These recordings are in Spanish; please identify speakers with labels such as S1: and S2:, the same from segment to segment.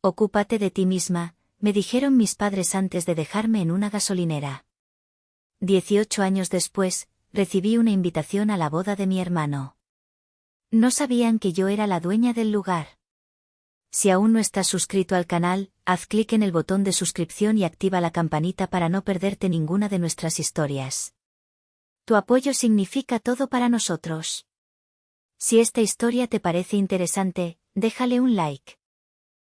S1: Ocúpate de ti misma, me dijeron mis padres antes de dejarme en una gasolinera. 18 años después, recibí una invitación a la boda de mi hermano. No sabían que yo era la dueña del lugar. Si aún no estás suscrito al canal, haz clic en el botón de suscripción y activa la campanita para no perderte ninguna de nuestras historias. Tu apoyo significa todo para nosotros. Si esta historia te parece interesante, déjale un like.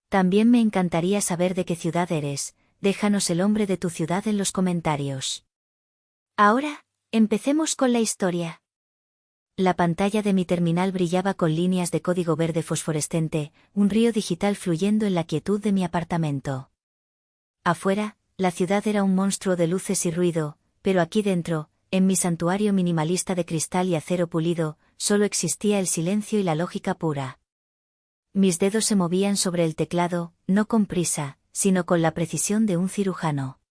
S1: También me encantaría saber de qué ciudad eres, déjanos el nombre de tu ciudad en los comentarios. Ahora, empecemos con la historia. La pantalla de mi terminal brillaba con líneas de código verde fosforescente, un río digital fluyendo en la quietud de mi apartamento. Afuera, la ciudad era un monstruo de luces y ruido, pero aquí dentro, en mi santuario minimalista de cristal y acero pulido, solo existía el silencio y la lógica pura. Mis dedos se movían sobre el teclado, no con prisa, sino con la precisión de un cirujano.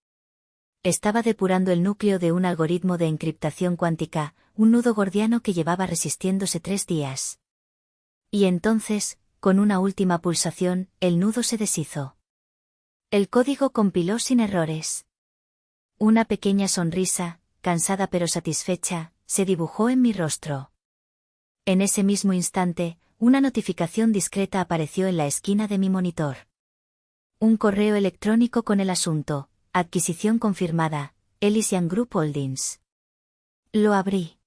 S1: Estaba depurando el núcleo de un algoritmo de encriptación cuántica, un nudo gordiano que llevaba resistiéndose 3 días. Y entonces, con una última pulsación, el nudo se deshizo. El código compiló sin errores. Una pequeña sonrisa, cansada pero satisfecha, se dibujó en mi rostro. En ese mismo instante, una notificación discreta apareció en la esquina de mi monitor. Un correo electrónico con el asunto: adquisición confirmada, Elysian Group Holdings. Lo abrí.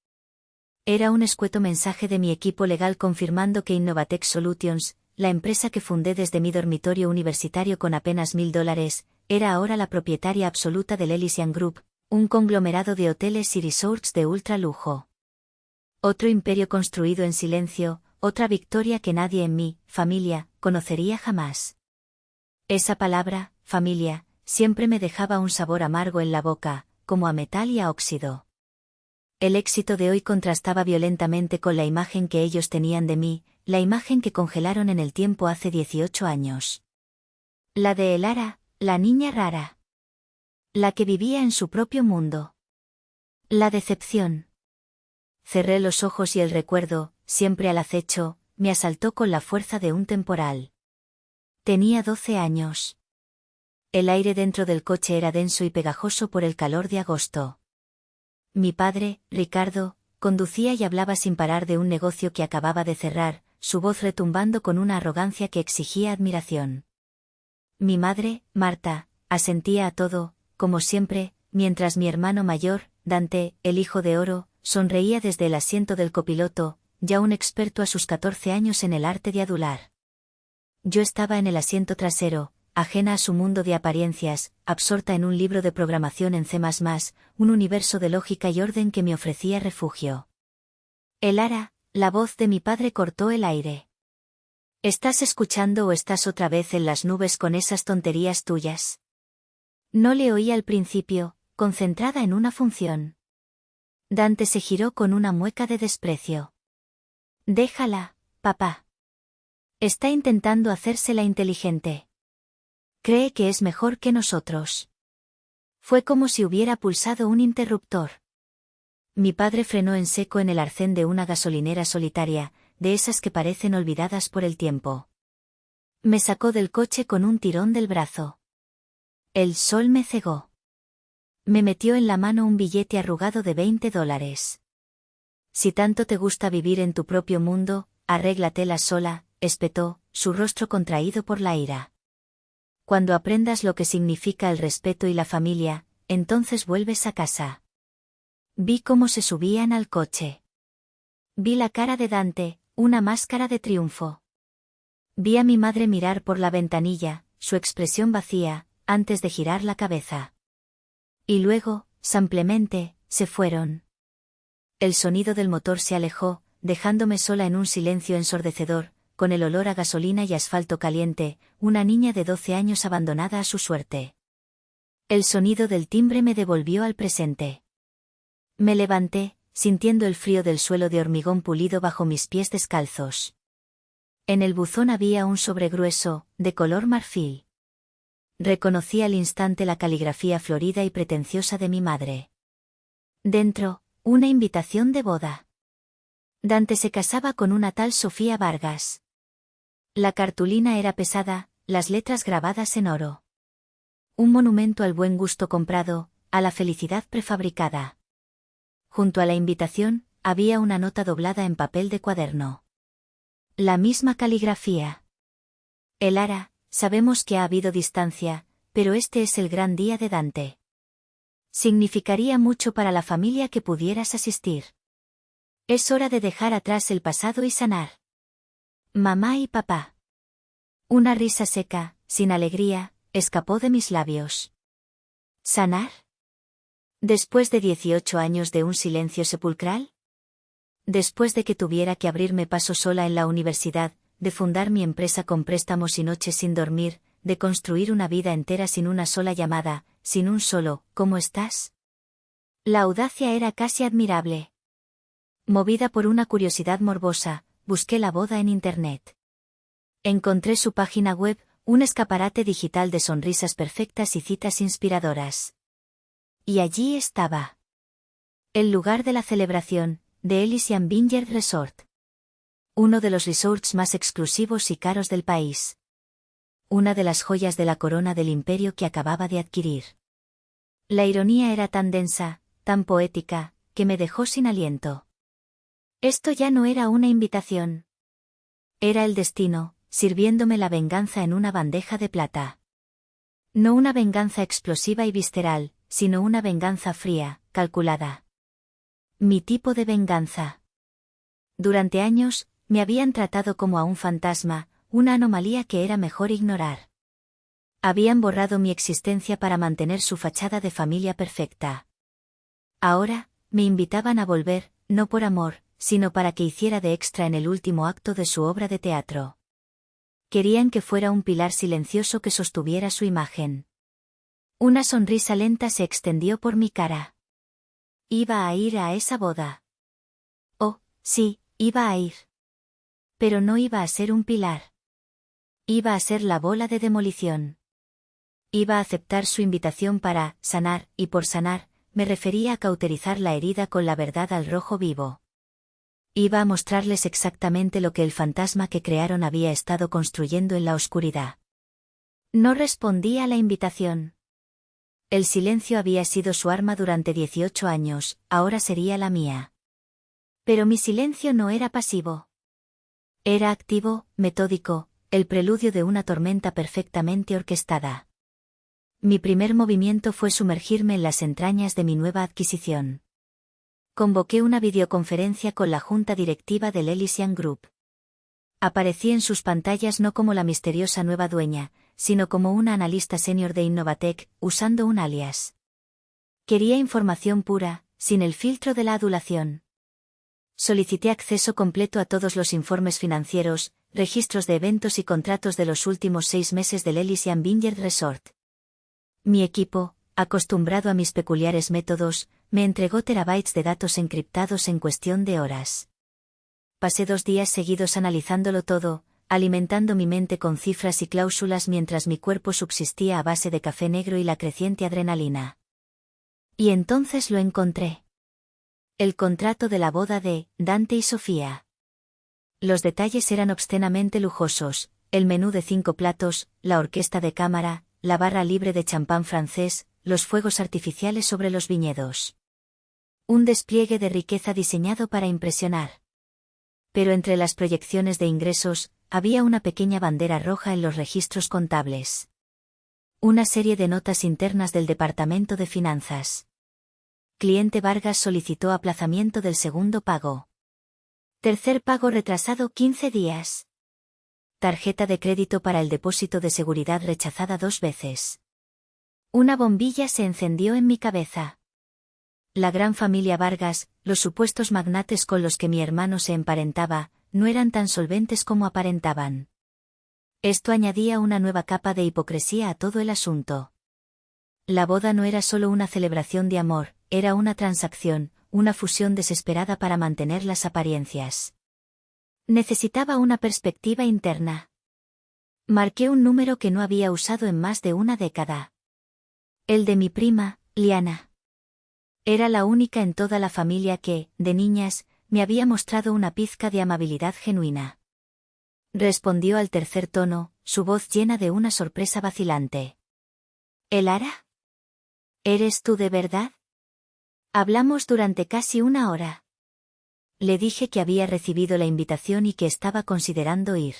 S1: Era un escueto mensaje de mi equipo legal confirmando que Innovatech Solutions, la empresa que fundé desde mi dormitorio universitario con apenas $1000, era ahora la propietaria absoluta del Elysian Group, un conglomerado de hoteles y resorts de ultra lujo. Otro imperio construido en silencio, otra victoria que nadie en mi familia conocería jamás. Esa palabra, familia, siempre me dejaba un sabor amargo en la boca, como a metal y a óxido. El éxito de hoy contrastaba violentamente con la imagen que ellos tenían de mí, la imagen que congelaron en el tiempo hace 18 años. La de Elara, la niña rara. La que vivía en su propio mundo. La decepción. Cerré los ojos y el recuerdo, siempre al acecho, me asaltó con la fuerza de un temporal. Tenía 12 años. El aire dentro del coche era denso y pegajoso por el calor de agosto. Mi padre, Ricardo, conducía y hablaba sin parar de un negocio que acababa de cerrar, su voz retumbando con una arrogancia que exigía admiración. Mi madre, Marta, asentía a todo, como siempre, mientras mi hermano mayor, Dante, el hijo de oro, sonreía desde el asiento del copiloto, ya un experto a sus 14 años en el arte de adular. Yo estaba en el asiento trasero, ajena a su mundo de apariencias, absorta en un libro de programación en C++, un universo de lógica y orden que me ofrecía refugio. Elara, la voz de mi padre cortó el aire. ¿Estás escuchando o estás otra vez en las nubes con esas tonterías tuyas? No le oí al principio, concentrada en una función. Dante se giró con una mueca de desprecio. Déjala, papá. Está intentando hacérsela inteligente. Cree que es mejor que nosotros. Fue como si hubiera pulsado un interruptor. Mi padre frenó en seco en el arcén de una gasolinera solitaria, de esas que parecen olvidadas por el tiempo. Me sacó del coche con un tirón del brazo. El sol me cegó. Me metió en la mano un billete arrugado de $20. Si tanto te gusta vivir en tu propio mundo, arréglatela sola, espetó, su rostro contraído por la ira. Cuando aprendas lo que significa el respeto y la familia, entonces vuelves a casa. Vi cómo se subían al coche. Vi la cara de Dante, una máscara de triunfo. Vi a mi madre mirar por la ventanilla, su expresión vacía, antes de girar la cabeza. Y luego, simplemente, se fueron. El sonido del motor se alejó, dejándome sola en un silencio ensordecedor, con el olor a gasolina y asfalto caliente, una niña de 12 años abandonada a su suerte. El sonido del timbre me devolvió al presente. Me levanté, sintiendo el frío del suelo de hormigón pulido bajo mis pies descalzos. En el buzón había un sobre grueso, de color marfil. Reconocí al instante la caligrafía florida y pretenciosa de mi madre. Dentro, una invitación de boda. Dante se casaba con una tal Sofía Vargas. La cartulina era pesada, las letras grabadas en oro. Un monumento al buen gusto comprado, a la felicidad prefabricada. Junto a la invitación, había una nota doblada en papel de cuaderno. La misma caligrafía. Elara, sabemos que ha habido distancia, pero este es el gran día de Dante. Significaría mucho para la familia que pudieras asistir. Es hora de dejar atrás el pasado y sanar. Mamá y papá. Una risa seca, sin alegría, escapó de mis labios. ¿Sanar? ¿Después de 18 años de un silencio sepulcral? Después de que tuviera que abrirme paso sola en la universidad, de fundar mi empresa con préstamos y noches sin dormir, de construir una vida entera sin una sola llamada, sin un solo ¿cómo estás? La audacia era casi admirable. Movida por una curiosidad morbosa, busqué la boda en Internet. Encontré su página web, un escaparate digital de sonrisas perfectas y citas inspiradoras. Y allí estaba. El lugar de la celebración, The Elysian Vineyard Resort. Uno de los resorts más exclusivos y caros del país. Una de las joyas de la corona del imperio que acababa de adquirir. La ironía era tan densa, tan poética, que me dejó sin aliento. Esto ya no era una invitación. Era el destino, sirviéndome la venganza en una bandeja de plata. No una venganza explosiva y visceral, sino una venganza fría, calculada. Mi tipo de venganza. Durante años, me habían tratado como a un fantasma, una anomalía que era mejor ignorar. Habían borrado mi existencia para mantener su fachada de familia perfecta. Ahora, me invitaban a volver, no por amor, sino para que hiciera de extra en el último acto de su obra de teatro. Querían que fuera un pilar silencioso que sostuviera su imagen. Una sonrisa lenta se extendió por mi cara. Iba a ir a esa boda. Oh, sí, iba a ir. Pero no iba a ser un pilar. Iba a ser la bola de demolición. Iba a aceptar su invitación para sanar, y por sanar, me refería a cauterizar la herida con la verdad al rojo vivo. Iba a mostrarles exactamente lo que el fantasma que crearon había estado construyendo en la oscuridad. No respondí a la invitación. El silencio había sido su arma durante 18 años, ahora sería la mía. Pero mi silencio no era pasivo. Era activo, metódico, el preludio de una tormenta perfectamente orquestada. Mi primer movimiento fue sumergirme en las entrañas de mi nueva adquisición. Convoqué una videoconferencia con la junta directiva del Elysian Group. Aparecí en sus pantallas no como la misteriosa nueva dueña, sino como una analista senior de Innovatec, usando un alias. Quería información pura, sin el filtro de la adulación. Solicité acceso completo a todos los informes financieros, registros de eventos y contratos de los últimos 6 meses del Elysian Vineyard Resort. Mi equipo, acostumbrado a mis peculiares métodos, me entregó terabytes de datos encriptados en cuestión de horas. Pasé 2 días seguidos analizándolo todo, alimentando mi mente con cifras y cláusulas mientras mi cuerpo subsistía a base de café negro y la creciente adrenalina. Y entonces lo encontré. El contrato de la boda de Dante y Sofía. Los detalles eran obscenamente lujosos, el menú de 5 platos, la orquesta de cámara, la barra libre de champán francés, los fuegos artificiales sobre los viñedos. Un despliegue de riqueza diseñado para impresionar. Pero entre las proyecciones de ingresos, había una pequeña bandera roja en los registros contables. Una serie de notas internas del Departamento de Finanzas. Cliente Vargas solicitó aplazamiento del segundo pago. Tercer pago retrasado 15 días. Tarjeta de crédito para el depósito de seguridad rechazada 2 veces. Una bombilla se encendió en mi cabeza. La gran familia Vargas, los supuestos magnates con los que mi hermano se emparentaba, no eran tan solventes como aparentaban. Esto añadía una nueva capa de hipocresía a todo el asunto. La boda no era solo una celebración de amor, era una transacción, una fusión desesperada para mantener las apariencias. Necesitaba una perspectiva interna. Marqué un número que no había usado en más de una década. El de mi prima, Liana. Era la única en toda la familia que, de niñas, me había mostrado una pizca de amabilidad genuina. Respondió al tercer tono, su voz llena de una sorpresa vacilante. ¿Elara? ¿Eres tú de verdad? Hablamos durante casi una hora. Le dije que había recibido la invitación y que estaba considerando ir.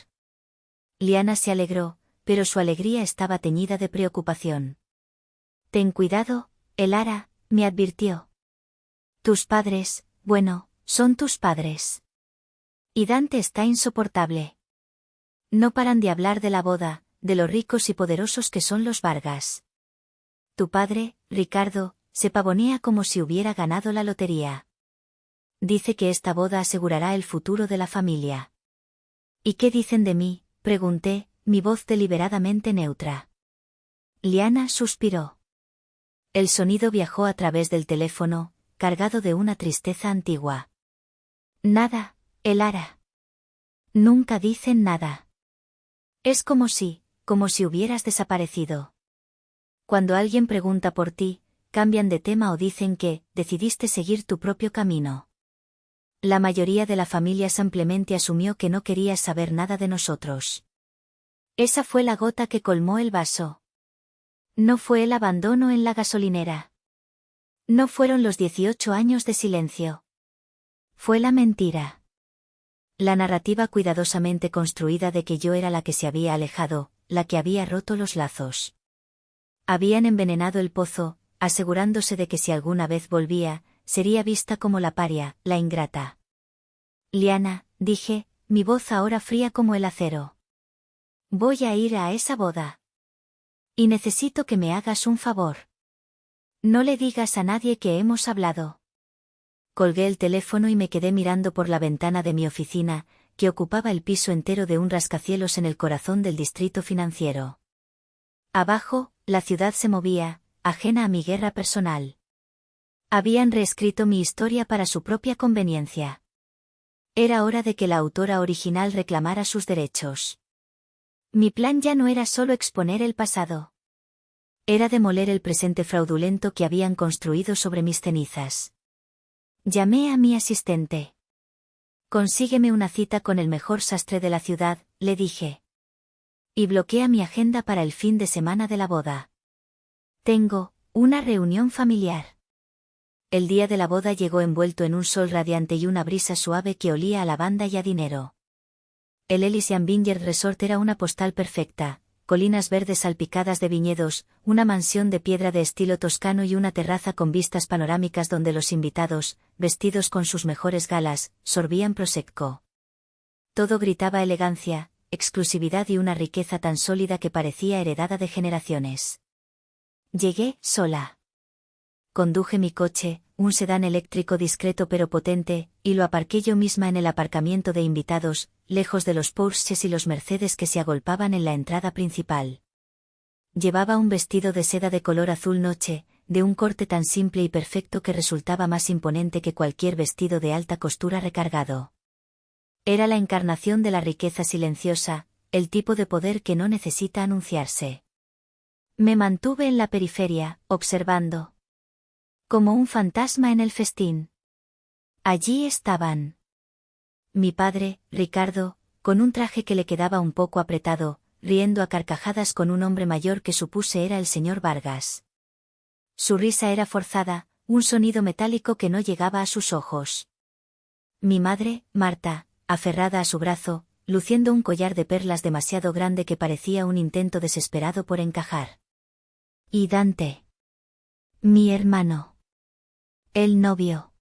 S1: Liana se alegró, pero su alegría estaba teñida de preocupación. Ten cuidado, Elara, me advirtió. Tus padres, bueno, son tus padres. Y Dante está insoportable. No paran de hablar de la boda, de lo ricos y poderosos que son los Vargas. Tu padre, Ricardo, se pavonea como si hubiera ganado la lotería. Dice que esta boda asegurará el futuro de la familia. ¿Y qué dicen de mí?, pregunté, mi voz deliberadamente neutra. Liana suspiró. El sonido viajó a través del teléfono, cargado de una tristeza antigua. Nada, Elara. Nunca dicen nada. Es como si hubieras desaparecido. Cuando alguien pregunta por ti, cambian de tema o dicen que decidiste seguir tu propio camino. La mayoría de la familia simplemente asumió que no querías saber nada de nosotros. Esa fue la gota que colmó el vaso. No fue el abandono en la gasolinera. No fueron los 18 años de silencio. Fue la mentira. La narrativa cuidadosamente construida de que yo era la que se había alejado, la que había roto los lazos. Habían envenenado el pozo, asegurándose de que si alguna vez volvía, sería vista como la paria, la ingrata. Liana, dije, mi voz ahora fría como el acero. Voy a ir a esa boda. Y necesito que me hagas un favor. No le digas a nadie que hemos hablado. Colgué el teléfono y me quedé mirando por la ventana de mi oficina, que ocupaba el piso entero de un rascacielos en el corazón del distrito financiero. Abajo, la ciudad se movía, ajena a mi guerra personal. Habían reescrito mi historia para su propia conveniencia. Era hora de que la autora original reclamara sus derechos. Mi plan ya no era solo exponer el pasado. Era demoler el presente fraudulento que habían construido sobre mis cenizas. Llamé a mi asistente. Consígueme una cita con el mejor sastre de la ciudad, le dije. Y bloquea mi agenda para el fin de semana de la boda. Tengo una reunión familiar. El día de la boda llegó envuelto en un sol radiante y una brisa suave que olía a lavanda y a dinero. El Elysian Vineyard Resort era una postal perfecta, colinas verdes salpicadas de viñedos, una mansión de piedra de estilo toscano y una terraza con vistas panorámicas donde los invitados, vestidos con sus mejores galas, sorbían prosecco. Todo gritaba elegancia, exclusividad y una riqueza tan sólida que parecía heredada de generaciones. Llegué sola. Conduje mi coche, un sedán eléctrico discreto pero potente, y lo aparqué yo misma en el aparcamiento de invitados, lejos de los Porsches y los Mercedes que se agolpaban en la entrada principal. Llevaba un vestido de seda de color azul noche, de un corte tan simple y perfecto que resultaba más imponente que cualquier vestido de alta costura recargado. Era la encarnación de la riqueza silenciosa, el tipo de poder que no necesita anunciarse. Me mantuve en la periferia, observando. Como un fantasma en el festín. Allí estaban. Mi padre, Ricardo, con un traje que le quedaba un poco apretado, riendo a carcajadas con un hombre mayor que supuse era el señor Vargas. Su risa era forzada, un sonido metálico que no llegaba a sus ojos. Mi madre, Marta, aferrada a su brazo, luciendo un collar de perlas demasiado grande que parecía un intento desesperado por encajar. Y Dante. Mi hermano. El novio.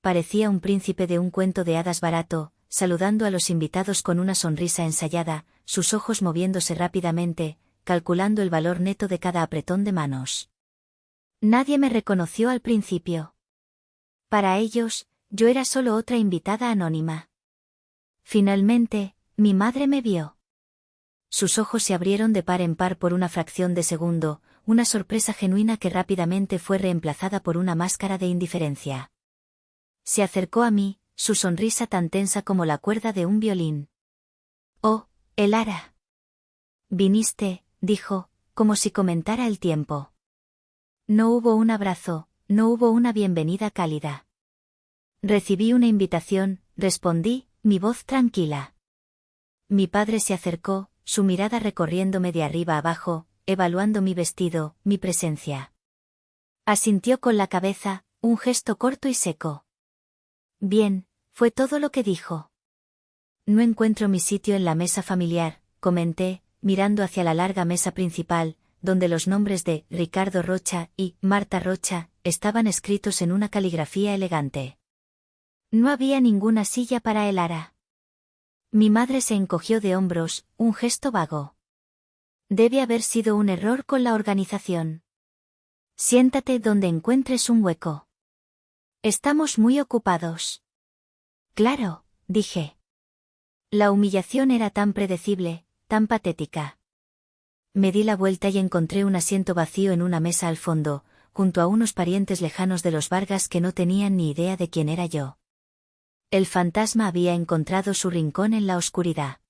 S1: Parecía un príncipe de un cuento de hadas barato, saludando a los invitados con una sonrisa ensayada, sus ojos moviéndose rápidamente, calculando el valor neto de cada apretón de manos. Nadie me reconoció al principio. Para ellos, yo era solo otra invitada anónima. Finalmente, mi madre me vio. Sus ojos se abrieron de par en par por una fracción de segundo, una sorpresa genuina que rápidamente fue reemplazada por una máscara de indiferencia. Se acercó a mí, su sonrisa tan tensa como la cuerda de un violín. «Oh, Elara. Viniste», dijo, como si comentara el tiempo. No hubo un abrazo, no hubo una bienvenida cálida. Recibí una invitación, respondí, mi voz tranquila. Mi padre se acercó, su mirada recorriéndome de arriba abajo, evaluando mi vestido, mi presencia. Asintió con la cabeza, un gesto corto y seco. Bien, fue todo lo que dijo. No encuentro mi sitio en la mesa familiar, comenté, mirando hacia la larga mesa principal, donde los nombres de Ricardo Rocha y Marta Rocha estaban escritos en una caligrafía elegante. No había ninguna silla para el ara. Mi madre se encogió de hombros, un gesto vago. Debe haber sido un error con la organización. Siéntate donde encuentres un hueco. Estamos muy ocupados. Claro, dije. La humillación era tan predecible, tan patética. Me di la vuelta y encontré un asiento vacío en una mesa al fondo, junto a unos parientes lejanos de los Vargas que no tenían ni idea de quién era yo. El fantasma había encontrado su rincón en la oscuridad.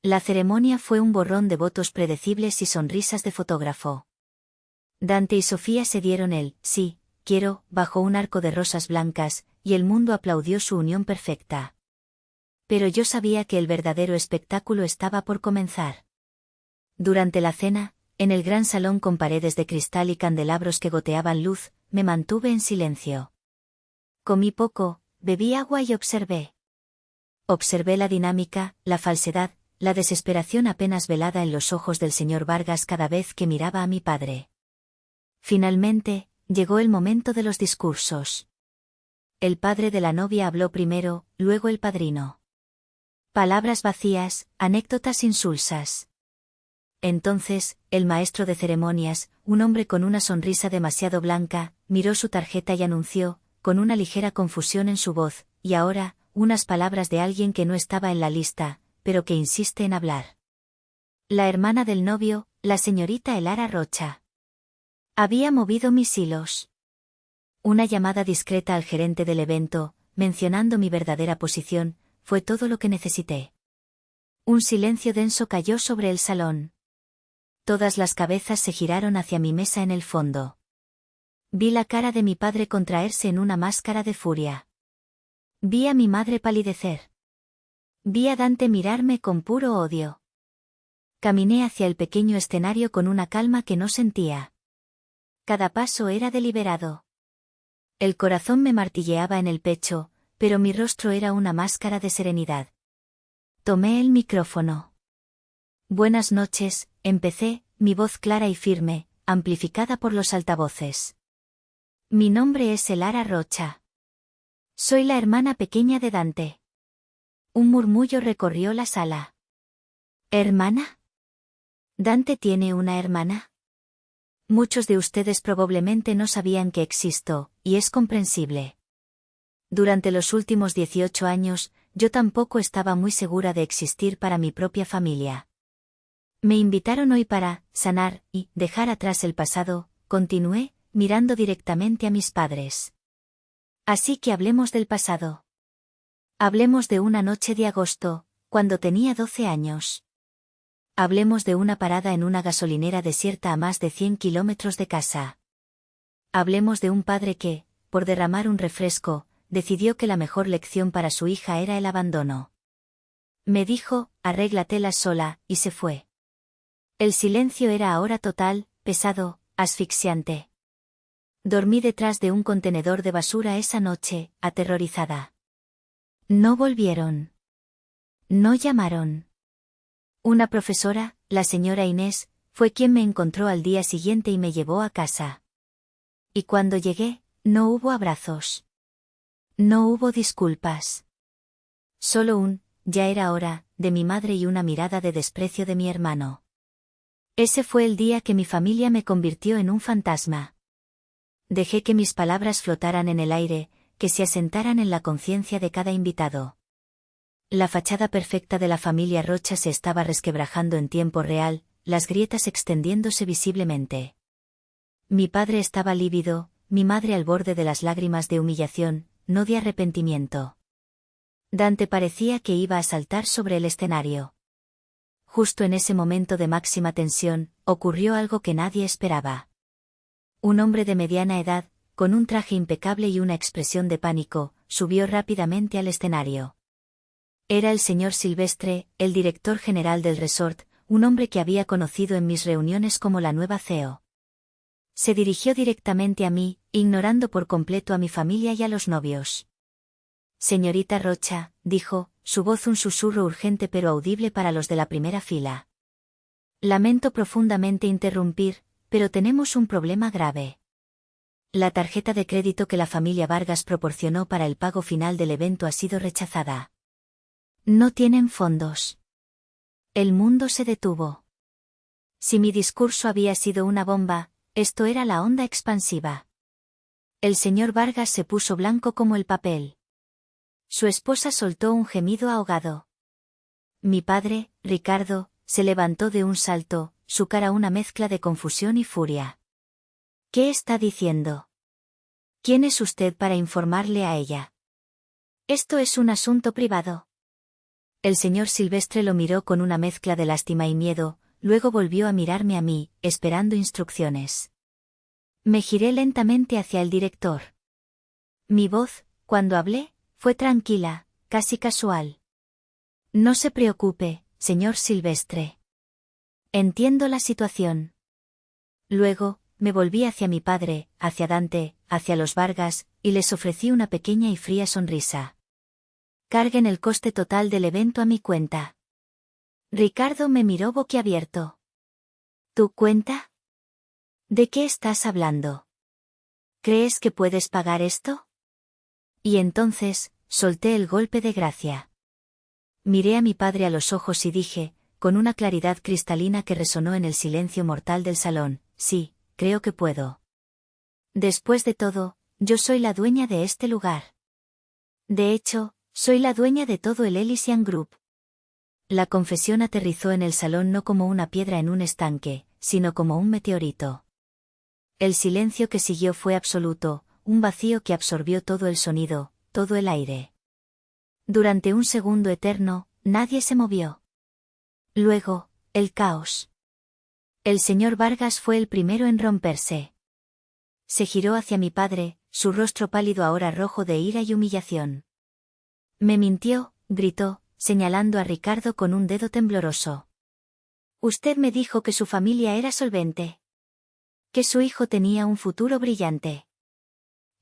S1: La ceremonia fue un borrón de votos predecibles y sonrisas de fotógrafo. Dante y Sofía se dieron el sí, quiero, bajo un arco de rosas blancas, y el mundo aplaudió su unión perfecta. Pero yo sabía que el verdadero espectáculo estaba por comenzar. Durante la cena, en el gran salón con paredes de cristal y candelabros que goteaban luz, me mantuve en silencio. Comí poco, bebí agua y observé. Observé la dinámica, la falsedad, la desesperación apenas velada en los ojos del señor Vargas cada vez que miraba a mi padre. Finalmente, llegó el momento de los discursos. El padre de la novia habló primero, luego el padrino. Palabras vacías, anécdotas insulsas. Entonces, el maestro de ceremonias, un hombre con una sonrisa demasiado blanca, miró su tarjeta y anunció, con una ligera confusión en su voz, y ahora, unas palabras de alguien que no estaba en la lista, pero que insiste en hablar. La hermana del novio, la señorita Elara Rocha. Había movido mis hilos. Una llamada discreta al gerente del evento, mencionando mi verdadera posición, fue todo lo que necesité. Un silencio denso cayó sobre el salón. Todas las cabezas se giraron hacia mi mesa en el fondo. Vi la cara de mi padre contraerse en una máscara de furia. Vi a mi madre palidecer. Vi a Dante mirarme con puro odio. Caminé hacia el pequeño escenario con una calma que no sentía. Cada paso era deliberado. El corazón me martilleaba en el pecho, pero mi rostro era una máscara de serenidad. Tomé el micrófono. Buenas noches, empecé, mi voz clara y firme, amplificada por los altavoces. Mi nombre es Elara Rocha. Soy la hermana pequeña de Dante. Un murmullo recorrió la sala. ¿Hermana? ¿Dante tiene una hermana? Muchos de ustedes probablemente no sabían que existo, y es comprensible. Durante los últimos 18 años, yo tampoco estaba muy segura de existir para mi propia familia. Me invitaron hoy para sanar y dejar atrás el pasado, continué, mirando directamente a mis padres. Así que hablemos del pasado. Hablemos de una noche de agosto, cuando tenía 12 años. Hablemos de una parada en una gasolinera desierta a más de 100 kilómetros de casa. Hablemos de un padre que, por derramar un refresco, decidió que la mejor lección para su hija era el abandono. Me dijo, arréglatela sola, y se fue. El silencio era ahora total, pesado, asfixiante. Dormí detrás de un contenedor de basura esa noche, aterrorizada. No volvieron. No llamaron. Una profesora, la señora Inés, fue quien me encontró al día siguiente y me llevó a casa. Y cuando llegué, no hubo abrazos. No hubo disculpas. Solo ya era hora, de mi madre y una mirada de desprecio de mi hermano. Ese fue el día que mi familia me convirtió en un fantasma. Dejé que mis palabras flotaran en el aire, que se asentaran en la conciencia de cada invitado. La fachada perfecta de la familia Rocha se estaba resquebrajando en tiempo real, las grietas extendiéndose visiblemente. Mi padre estaba lívido, mi madre al borde de las lágrimas de humillación, no de arrepentimiento. Dante parecía que iba a saltar sobre el escenario. Justo en ese momento de máxima tensión, ocurrió algo que nadie esperaba. Un hombre de mediana edad, con un traje impecable y una expresión de pánico, subió rápidamente al escenario. Era el señor Silvestre, el director general del resort, un hombre que había conocido en mis reuniones como la nueva CEO. Se dirigió directamente a mí, ignorando por completo a mi familia y a los novios. Señorita Rocha, dijo, su voz un susurro urgente pero audible para los de la primera fila. Lamento profundamente interrumpir, pero tenemos un problema grave. La tarjeta de crédito que la familia Vargas proporcionó para el pago final del evento ha sido rechazada. No tienen fondos. El mundo se detuvo. Si mi discurso había sido una bomba, esto era la onda expansiva. El señor Vargas se puso blanco como el papel. Su esposa soltó un gemido ahogado. Mi padre, Ricardo, se levantó de un salto, su cara una mezcla de confusión y furia. ¿Qué está diciendo? ¿Quién es usted para informarle a ella? Esto es un asunto privado. El señor Silvestre lo miró con una mezcla de lástima y miedo, luego volvió a mirarme a mí, esperando instrucciones. Me giré lentamente hacia el director. Mi voz, cuando hablé, fue tranquila, casi casual. No se preocupe, señor Silvestre. Entiendo la situación. Luego, me volví hacia mi padre, hacia Dante, hacia los Vargas, y les ofrecí una pequeña y fría sonrisa. Carguen el coste total del evento a mi cuenta. Ricardo me miró boquiabierto. ¿Tu cuenta? ¿De qué estás hablando? ¿Crees que puedes pagar esto? Y entonces, solté el golpe de gracia. Miré a mi padre a los ojos y dije, con una claridad cristalina que resonó en el silencio mortal del salón, sí, creo que puedo. Después de todo, yo soy la dueña de este lugar. De hecho, soy la dueña de todo el Elysian Group. La confesión aterrizó en el salón no como una piedra en un estanque, sino como un meteorito. El silencio que siguió fue absoluto, un vacío que absorbió todo el sonido, todo el aire. Durante un segundo eterno, nadie se movió. Luego, el caos. El señor Vargas fue el primero en romperse. Se giró hacia mi padre, su rostro pálido ahora rojo de ira y humillación. Me mintió, gritó, señalando a Ricardo con un dedo tembloroso. Usted me dijo que su familia era solvente. Que su hijo tenía un futuro brillante.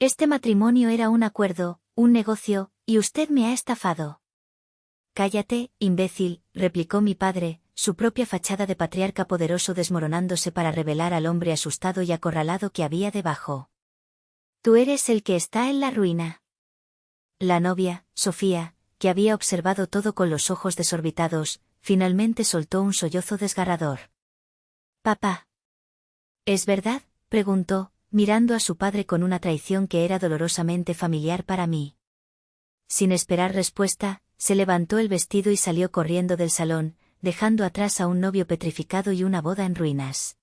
S1: Este matrimonio era un acuerdo, un negocio, y usted me ha estafado. Cállate, imbécil, replicó mi padre, su propia fachada de patriarca poderoso desmoronándose para revelar al hombre asustado y acorralado que había debajo. Tú eres el que está en la ruina. La novia, Sofía, que había observado todo con los ojos desorbitados, finalmente soltó un sollozo desgarrador. Papá. ¿Es verdad?, preguntó, mirando a su padre con una traición que era dolorosamente familiar para mí. Sin esperar respuesta, se levantó el vestido y salió corriendo del salón, dejando atrás a un novio petrificado y una boda en ruinas.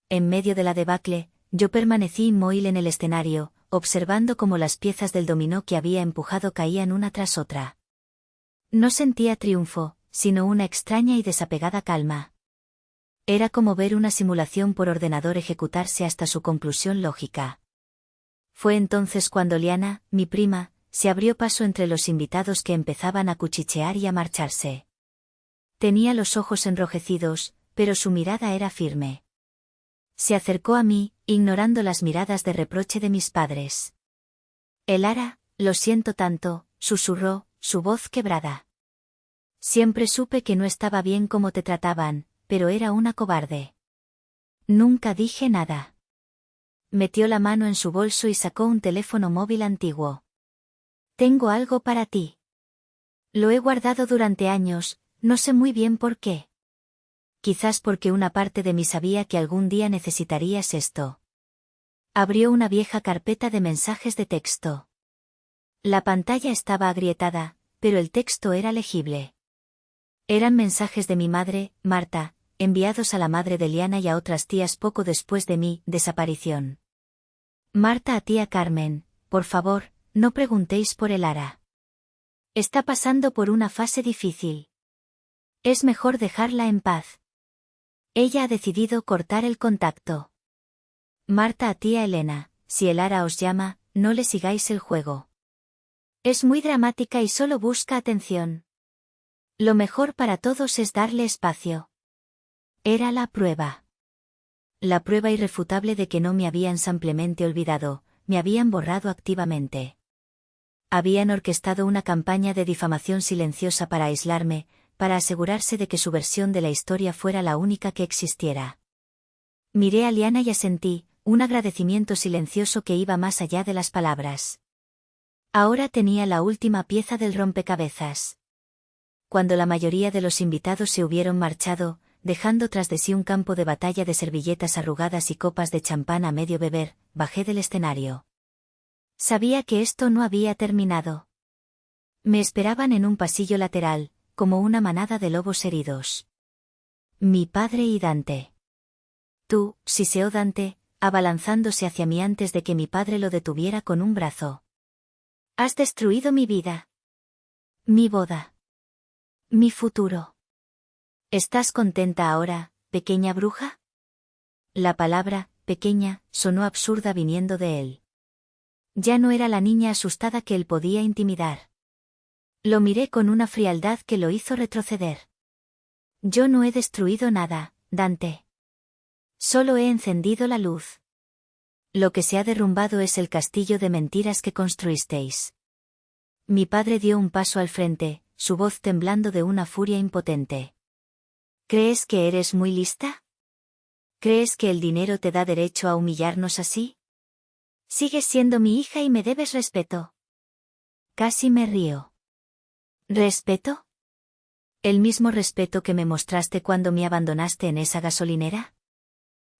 S1: En medio de la debacle, yo permanecí inmóvil en el escenario, observando cómo las piezas del dominó que había empujado caían una tras otra. No sentía triunfo, sino una extraña y desapegada calma. Era como ver una simulación por ordenador ejecutarse hasta su conclusión lógica. Fue entonces cuando Liana, mi prima, se abrió paso entre los invitados que empezaban a cuchichear y a marcharse. Tenía los ojos enrojecidos, pero su mirada era firme. Se acercó a mí, ignorando las miradas de reproche de mis padres. Elara, lo siento tanto, susurró, su voz quebrada. Siempre supe que no estaba bien cómo te trataban, pero era una cobarde. Nunca dije nada. Metió la mano en su bolso y sacó un teléfono móvil antiguo. Tengo algo para ti. Lo he guardado durante años, no sé muy bien por qué. Quizás porque una parte de mí sabía que algún día necesitarías esto. Abrió una vieja carpeta de mensajes de texto. La pantalla estaba agrietada, pero el texto era legible. Eran mensajes de mi madre, Marta, enviados a la madre de Liana y a otras tías poco después de mi desaparición. Marta a tía Carmen, por favor, no preguntéis por Elara. Está pasando por una fase difícil. Es mejor dejarla en paz. Ella ha decidido cortar el contacto. Marta a tía Elena, si Elara os llama, no le sigáis el juego. Es muy dramática y solo busca atención. Lo mejor para todos es darle espacio. Era la prueba. La prueba irrefutable de que no me habían simplemente olvidado, me habían borrado activamente. Habían orquestado una campaña de difamación silenciosa para aislarme, para asegurarse de que su versión de la historia fuera la única que existiera. Miré a Liana y asentí, un agradecimiento silencioso que iba más allá de las palabras. Ahora tenía la última pieza del rompecabezas. Cuando la mayoría de los invitados se hubieron marchado, dejando tras de sí un campo de batalla de servilletas arrugadas y copas de champán a medio beber, bajé del escenario. Sabía que esto no había terminado. Me esperaban en un pasillo lateral, como una manada de lobos heridos. Mi padre y Dante. Tú, siseó Dante, abalanzándose hacia mí antes de que mi padre lo detuviera con un brazo. Has destruido mi vida. Mi boda. Mi futuro. ¿Estás contenta ahora, pequeña bruja? La palabra, pequeña, sonó absurda viniendo de él. Ya no era la niña asustada que él podía intimidar. Lo miré con una frialdad que lo hizo retroceder. Yo no he destruido nada, Dante. Solo he encendido la luz. Lo que se ha derrumbado es el castillo de mentiras que construisteis. Mi padre dio un paso al frente, su voz temblando de una furia impotente. ¿Crees que eres muy lista? ¿Crees que el dinero te da derecho a humillarnos así? Sigues siendo mi hija y me debes respeto. Casi me río. ¿Respeto? ¿El mismo respeto que me mostraste cuando me abandonaste en esa gasolinera?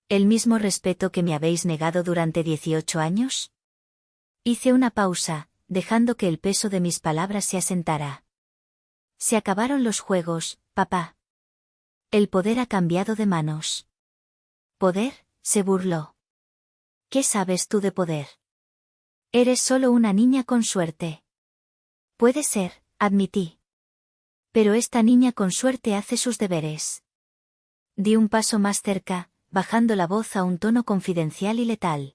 S1: ¿El mismo respeto que me habéis negado durante 18 años? Hice una pausa, dejando que el peso de mis palabras se asentara. Se acabaron los juegos, papá. El poder ha cambiado de manos. ¿Poder?, se burló. ¿Qué sabes tú de poder? Eres solo una niña con suerte. Puede ser, admití. Pero esta niña con suerte hace sus deberes. Di un paso más cerca, bajando la voz a un tono confidencial y letal.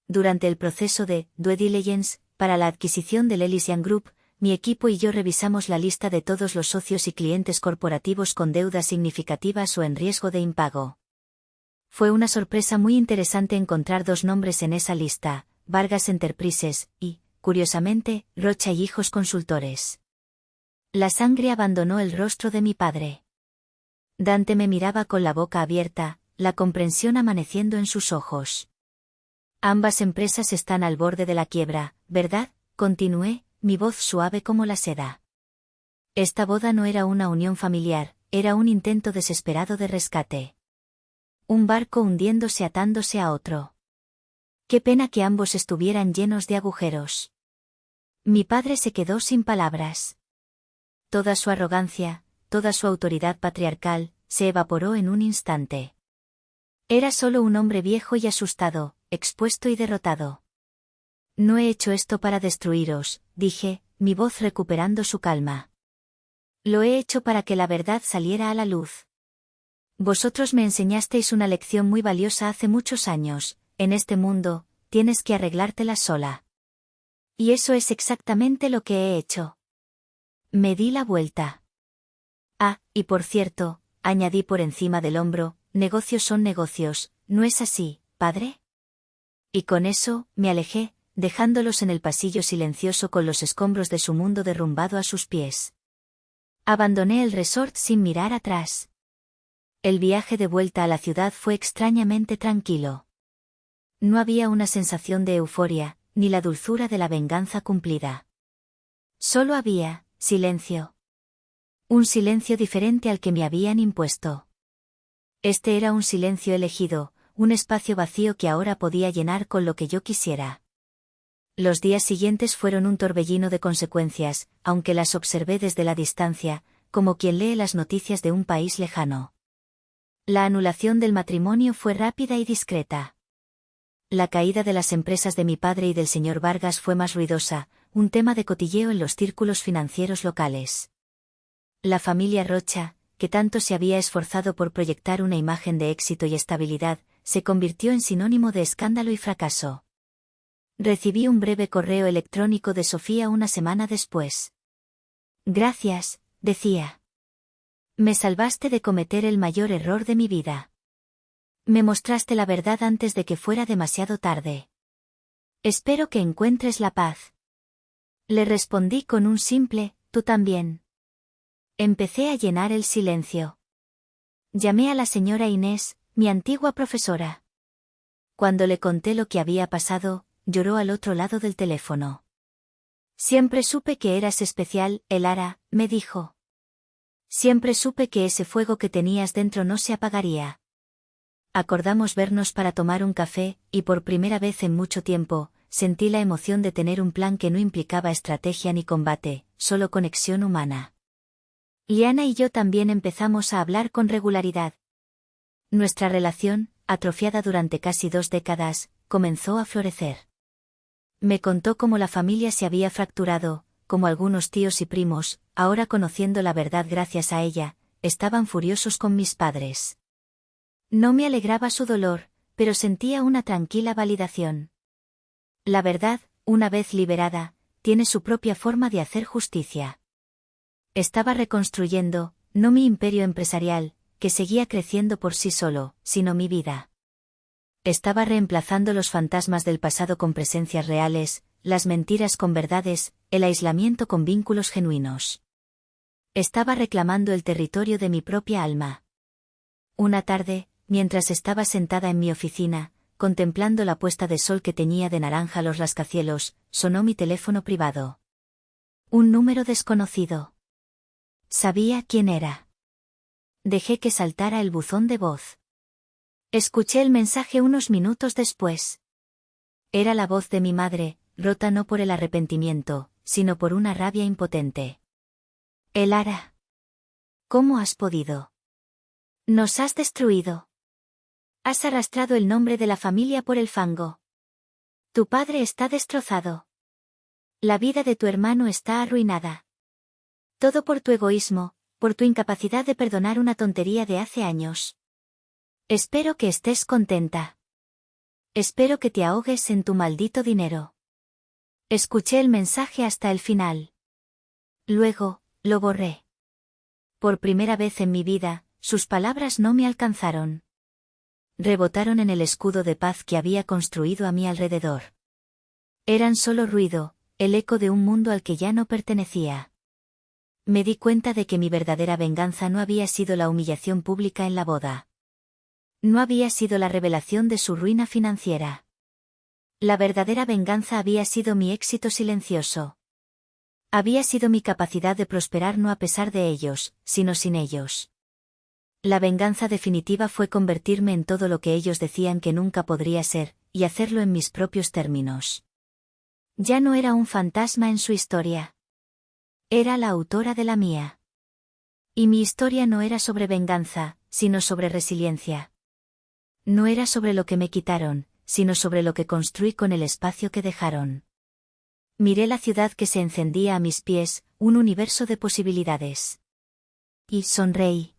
S1: Durante el proceso de due diligence, para la adquisición del Elysian Group, mi equipo y yo revisamos la lista de todos los socios y clientes corporativos con deudas significativas o en riesgo de impago. Fue una sorpresa muy interesante encontrar dos nombres en esa lista, Vargas Enterprises y, curiosamente, Rocha y Hijos Consultores. La sangre abandonó el rostro de mi padre. Dante me miraba con la boca abierta, la comprensión amaneciendo en sus ojos. Ambas empresas están al borde de la quiebra, ¿verdad?, continué, mi voz suave como la seda. Esta boda no era una unión familiar, era un intento desesperado de rescate. Un barco hundiéndose atándose a otro. Qué pena que ambos estuvieran llenos de agujeros. Mi padre se quedó sin palabras. Toda su arrogancia, toda su autoridad patriarcal, se evaporó en un instante. Era solo un hombre viejo y asustado, expuesto y derrotado. No he hecho esto para destruiros, dije, mi voz recuperando su calma. Lo he hecho para que la verdad saliera a la luz. Vosotros me enseñasteis una lección muy valiosa hace muchos años, en este mundo, tienes que arreglártela sola. Y eso es exactamente lo que he hecho. Me di la vuelta. Ah, y por cierto, añadí por encima del hombro, negocios son negocios, ¿no es así, padre? Y con eso, me alejé, dejándolos en el pasillo silencioso con los escombros de su mundo derrumbado a sus pies. Abandoné el resort sin mirar atrás. El viaje de vuelta a la ciudad fue extrañamente tranquilo. No había una sensación de euforia, ni la dulzura de la venganza cumplida. Solo había silencio. Un silencio diferente al que me habían impuesto. Este era un silencio elegido, un espacio vacío que ahora podía llenar con lo que yo quisiera. Los días siguientes fueron un torbellino de consecuencias, aunque las observé desde la distancia, como quien lee las noticias de un país lejano. La anulación del matrimonio fue rápida y discreta. La caída de las empresas de mi padre y del señor Vargas fue más ruidosa, un tema de cotilleo en los círculos financieros locales. La familia Rocha, que tanto se había esforzado por proyectar una imagen de éxito y estabilidad, se convirtió en sinónimo de escándalo y fracaso. Recibí un breve correo electrónico de Sofía una semana después. Gracias, decía. Me salvaste de cometer el mayor error de mi vida. Me mostraste la verdad antes de que fuera demasiado tarde. Espero que encuentres la paz. Le respondí con un simple, tú también. Empecé a llenar el silencio. Llamé a la señora Inés, mi antigua profesora. Cuando le conté lo que había pasado, lloró al otro lado del teléfono. Siempre supe que eras especial, Elara, me dijo. Siempre supe que ese fuego que tenías dentro no se apagaría. Acordamos vernos para tomar un café, y por primera vez en mucho tiempo, sentí la emoción de tener un plan que no implicaba estrategia ni combate, solo conexión humana. Liana y yo también empezamos a hablar con regularidad. Nuestra relación, atrofiada durante casi 2 décadas, comenzó a florecer. Me contó cómo la familia se había fracturado, como algunos tíos y primos, ahora conociendo la verdad gracias a ella, estaban furiosos con mis padres. No me alegraba su dolor, pero sentía una tranquila validación. La verdad, una vez liberada, tiene su propia forma de hacer justicia. Estaba reconstruyendo, no mi imperio empresarial, que seguía creciendo por sí solo, sino mi vida. Estaba reemplazando los fantasmas del pasado con presencias reales, las mentiras con verdades, el aislamiento con vínculos genuinos. Estaba reclamando el territorio de mi propia alma. Una tarde, mientras estaba sentada en mi oficina, contemplando la puesta de sol que teñía de naranja los rascacielos, sonó mi teléfono privado. Un número desconocido. Sabía quién era. Dejé que saltara el buzón de voz. Escuché el mensaje unos minutos después. Era la voz de mi madre, rota no por el arrepentimiento, sino por una rabia impotente. Elara. ¿Cómo has podido? Nos has destruido. Has arrastrado el nombre de la familia por el fango. Tu padre está destrozado. La vida de tu hermano está arruinada. Todo por tu egoísmo, por tu incapacidad de perdonar una tontería de hace años. Espero que estés contenta. Espero que te ahogues en tu maldito dinero. Escuché el mensaje hasta el final. Luego, lo borré. Por primera vez en mi vida, sus palabras no me alcanzaron. Rebotaron en el escudo de paz que había construido a mi alrededor. Eran solo ruido, el eco de un mundo al que ya no pertenecía. Me di cuenta de que mi verdadera venganza no había sido la humillación pública en la boda. No había sido la revelación de su ruina financiera. La verdadera venganza había sido mi éxito silencioso. Había sido mi capacidad de prosperar no a pesar de ellos, sino sin ellos. La venganza definitiva fue convertirme en todo lo que ellos decían que nunca podría ser, y hacerlo en mis propios términos. Ya no era un fantasma en su historia. Era la autora de la mía. Y mi historia no era sobre venganza, sino sobre resiliencia. No era sobre lo que me quitaron, sino sobre lo que construí con el espacio que dejaron. Miré la ciudad que se encendía a mis pies, un universo de posibilidades. Y sonreí.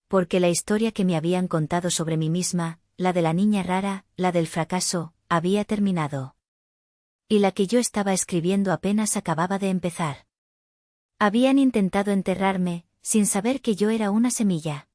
S1: Porque la historia que me habían contado sobre mí misma, la de la niña rara, la del fracaso, había terminado. Y la que yo estaba escribiendo apenas acababa de empezar. Habían intentado enterrarme, sin saber que yo era una semilla.